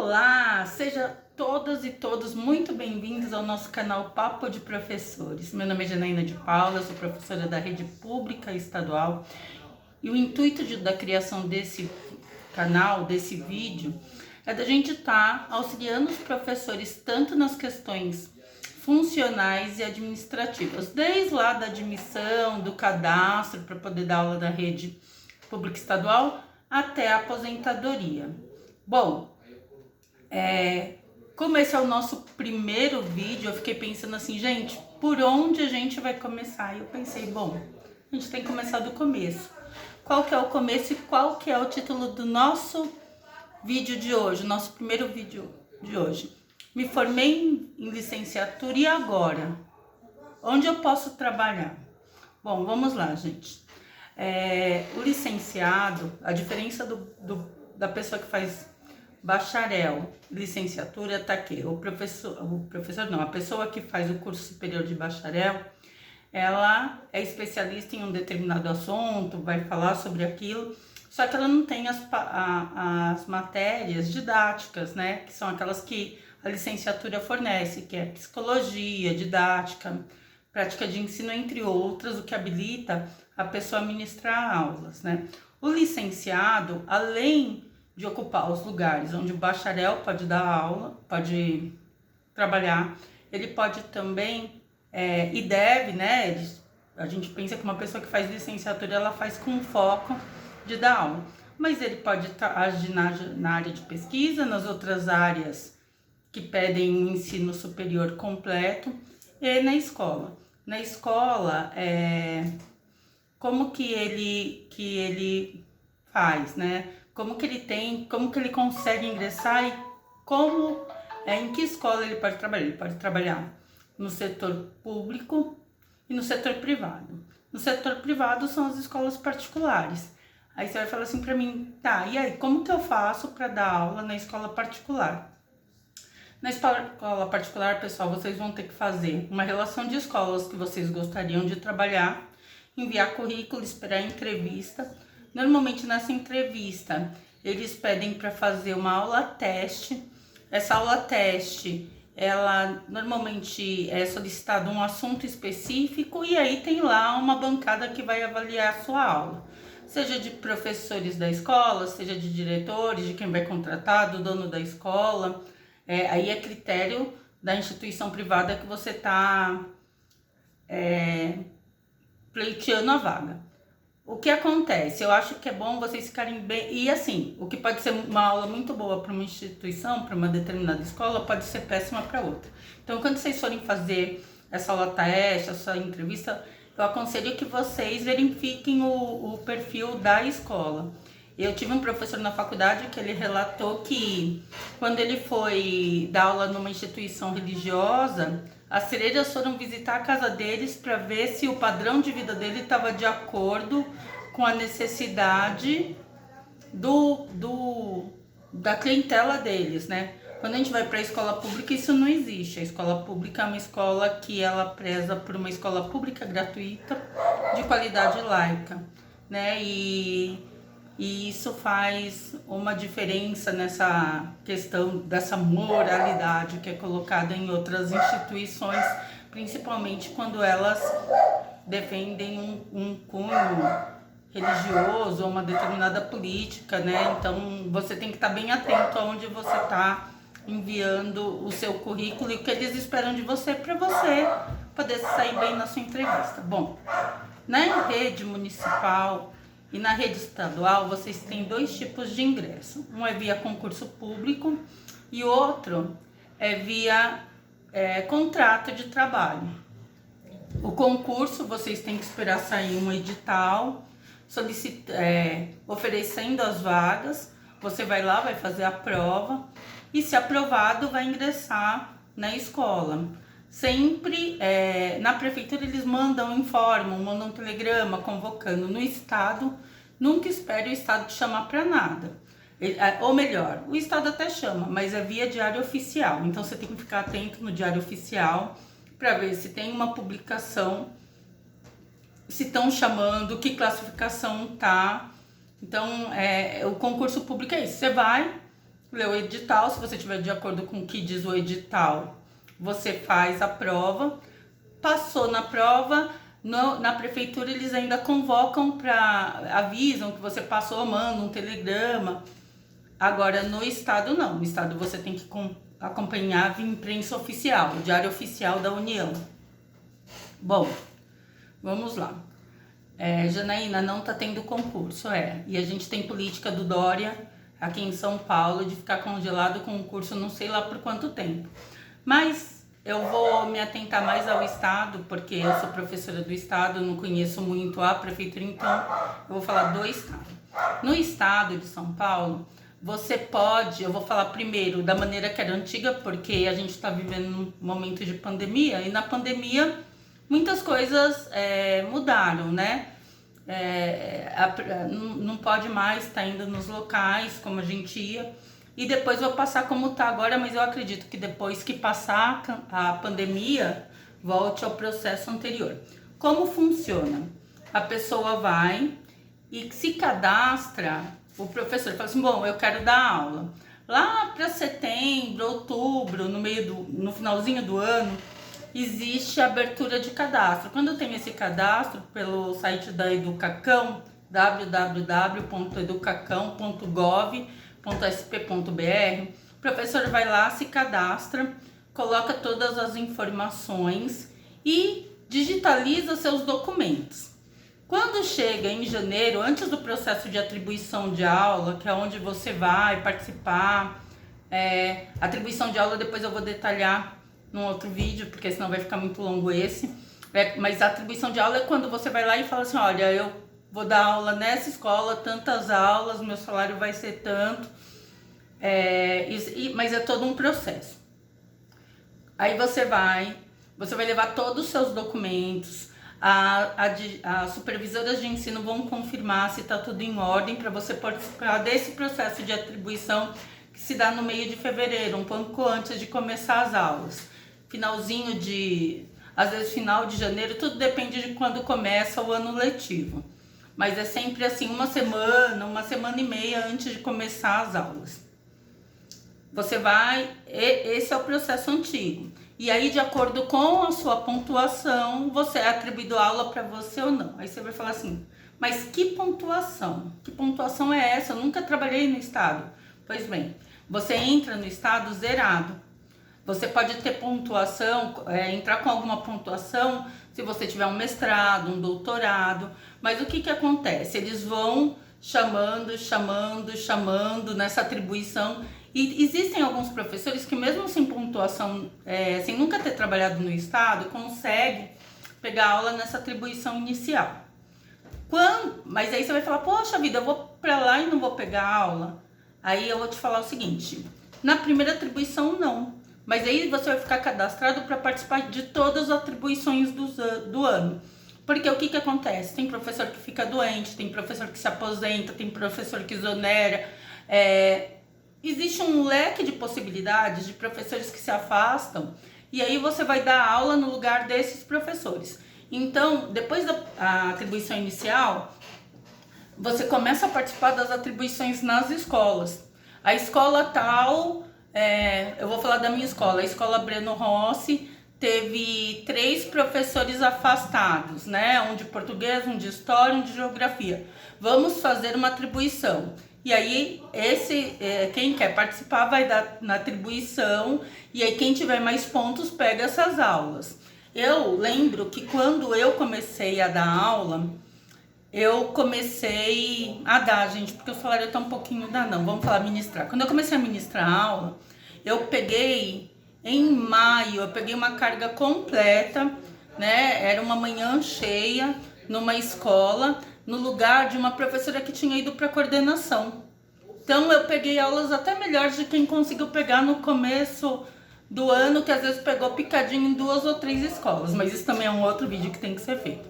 Olá, sejam todas e todos muito bem-vindos ao nosso canal Papo de Professores. Meu nome é Janaína de Paula, sou professora da rede pública estadual e o intuito da criação desse canal, desse vídeo, é da gente estar auxiliando os professores tanto nas questões funcionais e administrativas, desde lá da admissão, do cadastro para poder dar aula da rede pública estadual até a aposentadoria. Bom, como esse é o nosso primeiro vídeo, eu fiquei pensando assim, gente, por onde a gente vai começar? E eu pensei, bom, a gente tem que começar do começo. Qual que é o começo e qual que é o título do nosso vídeo de hoje, nosso primeiro vídeo de hoje? Me formei em licenciatura e agora? Onde eu posso trabalhar? Bom, vamos lá, gente. O licenciado, a diferença da pessoa que faz bacharel, licenciatura, tá aqui. A pessoa que faz o curso superior de bacharel, ela é especialista em um determinado assunto, vai falar sobre aquilo, só que ela não tem as matérias didáticas, né? Que são aquelas que a licenciatura fornece, que é psicologia, didática, prática de ensino, entre outras, o que habilita a pessoa a ministrar aulas, né? O licenciado, além de ocupar os lugares onde o bacharel pode dar aula, pode trabalhar, ele pode também, e deve, né? A gente pensa que uma pessoa que faz licenciatura, ela faz com foco de dar aula, mas ele pode agir na área de pesquisa, nas outras áreas que pedem um ensino superior completo e na escola. Na escola, como que ele faz, né? Como que ele consegue ingressar e em que escola ele pode trabalhar? Ele pode trabalhar no setor público e no setor privado. No setor privado são as escolas particulares. Aí você vai falar assim para mim, tá, e aí, como que eu faço para dar aula na escola particular? Na escola particular, pessoal, vocês vão ter que fazer uma relação de escolas que vocês gostariam de trabalhar, enviar currículo, esperar entrevista. Normalmente nessa entrevista, eles pedem para fazer uma aula teste. Essa aula teste, ela normalmente é solicitado um assunto específico e aí tem lá uma bancada que vai avaliar a sua aula. Seja de professores da escola, seja de diretores, de quem vai contratar, do dono da escola. Aí é critério da instituição privada que você está pleiteando a vaga. O que acontece? Eu acho que é bom vocês ficarem bem... E assim, o que pode ser uma aula muito boa para uma instituição, para uma determinada escola, pode ser péssima para outra. Então, quando vocês forem fazer essa aula teste, essa entrevista, eu aconselho que vocês verifiquem o perfil da escola. Eu tive um professor na faculdade que ele relatou que quando ele foi dar aula numa instituição religiosa, as freiras foram visitar a casa deles para ver se o padrão de vida dele estava de acordo com a necessidade da clientela deles, né? Quando a gente vai para a escola pública, isso não existe. A escola pública é uma escola que ela preza por uma escola pública gratuita de qualidade laica, né? E isso faz uma diferença nessa questão dessa moralidade que é colocada em outras instituições, principalmente quando elas defendem um cunho religioso ou uma determinada política, né? Então você tem que estar bem atento aonde você está enviando o seu currículo e o que eles esperam de você para você poder sair bem na sua entrevista. Bom, na rede municipal e na rede estadual, vocês têm dois tipos de ingresso. Um é via concurso público e outro é via contrato de trabalho. O concurso, vocês têm que esperar sair um edital oferecendo as vagas. Você vai lá, vai fazer a prova e, se aprovado, vai ingressar na escola. Sempre na prefeitura eles informam, mandam um telegrama convocando. No estado, nunca espere o estado te chamar para nada. Ou melhor, o estado até chama, mas é via diário oficial. Então você tem que ficar atento no diário oficial para ver se tem uma publicação, se estão chamando, que classificação tá. Então o concurso público é isso. Você vai, lê o edital, se você estiver de acordo com o que diz o edital, você faz a prova. Passou na prova, na prefeitura eles ainda convocam avisam que você passou, mandam um telegrama. Agora no estado não, no estado você tem que acompanhar via imprensa oficial, o Diário Oficial da União. Bom, vamos lá. Janaína, não tá tendo concurso, e a gente tem política do Dória aqui em São Paulo de ficar congelado com o concurso não sei lá por quanto tempo. Mas eu vou me atentar mais ao estado, porque eu sou professora do estado, não conheço muito a prefeitura, então eu vou falar do estado. No estado de São Paulo, você pode, eu vou falar primeiro da maneira que era antiga, porque a gente está vivendo um momento de pandemia, e na pandemia muitas coisas mudaram, né? Não pode mais estar indo nos locais como a gente ia. E depois vou passar como tá agora, mas eu acredito que depois que passar a pandemia, volte ao processo anterior. Como funciona? A pessoa vai e se cadastra, o professor fala assim, bom, eu quero dar aula. Lá para setembro, outubro, no finalzinho do ano, existe a abertura de cadastro. Quando tem esse cadastro pelo site da Educacão, www.educacão.gov.sp.br, o professor vai lá, se cadastra, coloca todas as informações e digitaliza seus documentos. Quando chega em janeiro, antes do processo de atribuição de aula, que é onde você vai participar, atribuição de aula depois eu vou detalhar num outro vídeo, porque senão vai ficar muito longo esse. Mas a atribuição de aula é quando você vai lá e fala assim, olha, eu vou dar aula nessa escola, tantas aulas, meu salário vai ser tanto, mas é todo um processo. Aí você vai levar todos os seus documentos, as supervisoras de ensino vão confirmar se está tudo em ordem para você participar desse processo de atribuição que se dá no meio de fevereiro, um pouco antes de começar as aulas. Às vezes final de janeiro, tudo depende de quando começa o ano letivo. Mas é sempre assim, uma semana e meia antes de começar as aulas. Esse é o processo antigo. E aí, de acordo com a sua pontuação, você é atribuído aula para você ou não. Aí você vai falar assim, mas que pontuação? Que pontuação é essa? Eu nunca trabalhei no estado. Pois bem, você entra no estado zerado. Você pode ter pontuação, entrar com alguma pontuação se você tiver um mestrado, um doutorado. Mas o que acontece? Eles vão chamando nessa atribuição. E existem alguns professores que mesmo sem pontuação, sem nunca ter trabalhado no estado, conseguem pegar aula nessa atribuição inicial. Mas aí você vai falar, poxa vida, eu vou para lá e não vou pegar aula? Aí eu vou te falar o seguinte, na primeira atribuição não, mas aí você vai ficar cadastrado para participar de todas as atribuições do ano. Porque o que acontece? Tem professor que fica doente, tem professor que se aposenta, tem professor que exonera, existe um leque de possibilidades de professores que se afastam e aí você vai dar aula no lugar desses professores. Então, depois da atribuição inicial, você começa a participar das atribuições nas escolas. A escola tal, eu vou falar da minha escola, a escola Breno Rossi teve 3 professores afastados, né? Um de português, um de história, um de geografia. Vamos fazer uma atribuição. E aí, quem quer participar vai dar na atribuição, e aí quem tiver mais pontos pega essas aulas. Eu lembro que quando eu comecei a dar aula, eu comecei a dar, gente, porque o salário tá um pouquinho, não, vamos falar ministrar. Quando eu comecei a ministrar a aula, em maio, eu peguei uma carga completa, né? Era uma manhã cheia numa escola, no lugar de uma professora que tinha ido para coordenação. Então eu peguei aulas até melhores de quem conseguiu pegar no começo do ano, que às vezes pegou picadinho em 2 ou 3 escolas, mas isso também é um outro vídeo que tem que ser feito.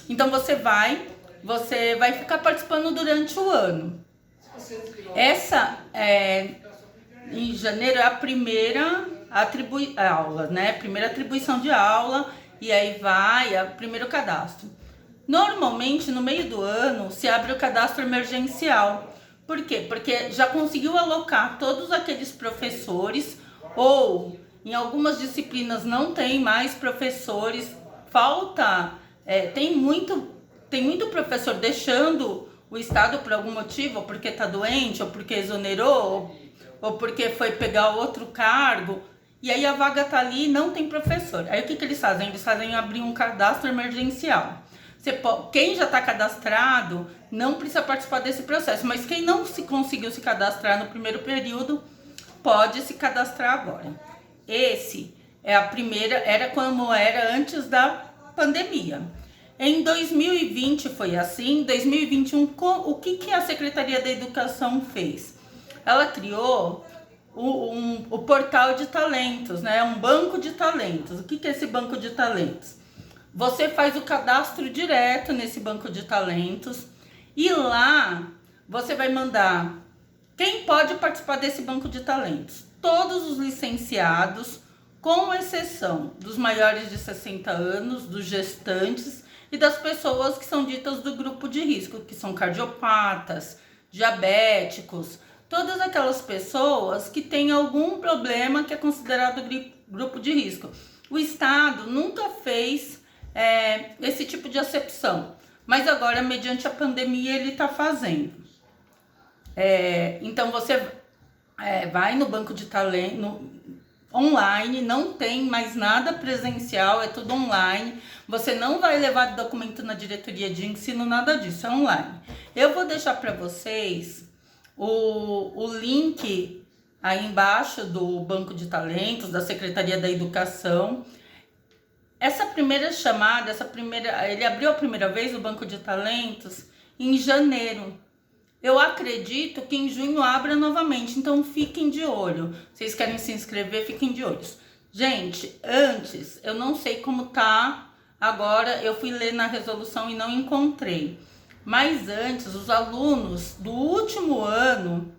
Então você vai ficar participando durante o ano. Em janeiro é a primeira aula, né? Primeira atribuição de aula, e aí vai o primeiro cadastro. Normalmente, no meio do ano, se abre o cadastro emergencial, Por quê? Porque já conseguiu alocar todos aqueles professores, ou em algumas disciplinas não tem mais professores, falta, tem muito professor deixando o estado por algum motivo, ou porque está doente, ou porque exonerou, ou porque foi pegar outro cargo, e aí a vaga tá ali e não tem professor. Aí o que eles fazem? Eles fazem abrir um cadastro emergencial. Quem já está cadastrado não precisa participar desse processo, mas quem não conseguiu se cadastrar no primeiro período pode se cadastrar agora. Esse é a primeira, era como era antes da pandemia. Em 2020 foi assim. Em 2021, o que a Secretaria da Educação fez? Ela criou o portal de talentos, né? Um banco de talentos. O que é esse banco de talentos? Você faz o cadastro direto nesse banco de talentos e lá você vai mandar quem pode participar desse banco de talentos. Todos os licenciados, com exceção dos maiores de 60 anos, dos gestantes e das pessoas que são ditas do grupo de risco, que são cardiopatas, diabéticos, todas aquelas pessoas que têm algum problema que é considerado grupo de risco. O Estado nunca fez esse tipo de acepção, mas agora, mediante a pandemia, ele está fazendo. Então você vai no banco de talento online, não tem mais nada presencial, é tudo online. Você não vai levar documento na diretoria de ensino, nada disso, é online. Eu vou deixar para vocês o link aí embaixo do banco de talentos da Secretaria da Educação. Essa primeira chamada, ele abriu a primeira vez o banco de talentos em janeiro. Eu acredito que em junho abra novamente, então fiquem de olho. Vocês querem se inscrever, fiquem de olho. Gente, antes, eu não sei como tá agora, eu fui ler na resolução e não encontrei. Mas antes, os alunos do último ano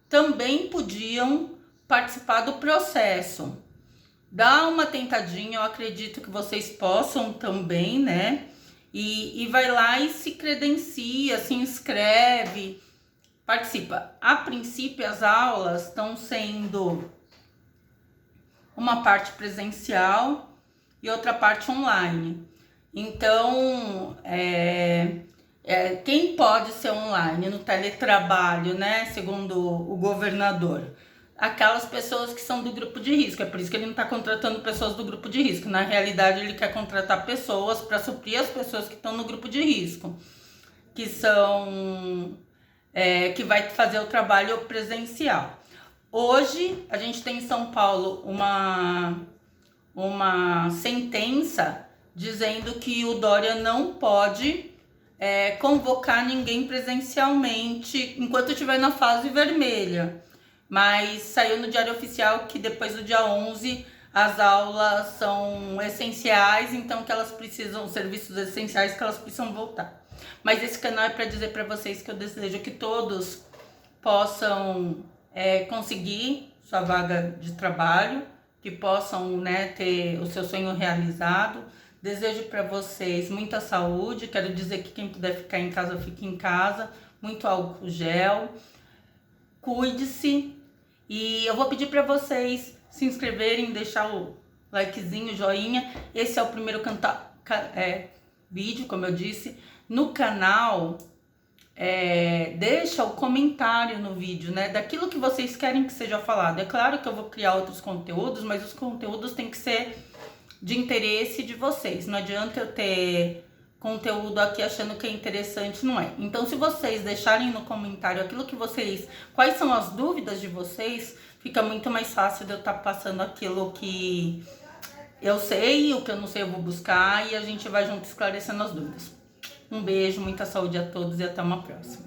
também podiam participar do processo. Dá uma tentadinha, eu acredito que vocês possam também, né? E vai lá e se credencia, se inscreve, participa. A princípio, as aulas estão sendo uma parte presencial e outra parte online. Então, quem pode ser online no teletrabalho, né? Segundo o governador, aquelas pessoas que são do grupo de risco. É por isso que ele não está contratando pessoas do grupo de risco. Na realidade, ele quer contratar pessoas para suprir as pessoas que estão no grupo de risco, que são que vai fazer o trabalho presencial. Hoje, a gente tem em São Paulo uma sentença dizendo que o Dória não pode convocar ninguém presencialmente enquanto estiver na fase vermelha. Mas saiu no Diário Oficial que depois do dia 11 as aulas são essenciais, então que elas precisam, serviços essenciais, que elas precisam voltar. Mas esse canal é para dizer para vocês que eu desejo que todos possam conseguir sua vaga de trabalho, que possam, né, ter o seu sonho realizado. Desejo para vocês muita saúde, quero dizer que quem puder ficar em casa, fique em casa, muito álcool gel, cuide-se. E eu vou pedir para vocês se inscreverem, deixar o likezinho, joinha. Esse é o primeiro vídeo, como eu disse, no canal. Deixa o comentário no vídeo, né, daquilo que vocês querem que seja falado. É claro que eu vou criar outros conteúdos, mas os conteúdos têm que ser de interesse de vocês. Não adianta eu ter conteúdo aqui achando que é interessante, não é. Então, se vocês deixarem no comentário aquilo que quais são as dúvidas de vocês, fica muito mais fácil de eu estar passando aquilo que eu sei, o que eu não sei eu vou buscar, e a gente vai junto esclarecendo as dúvidas. Um beijo, muita saúde a todos e até uma próxima.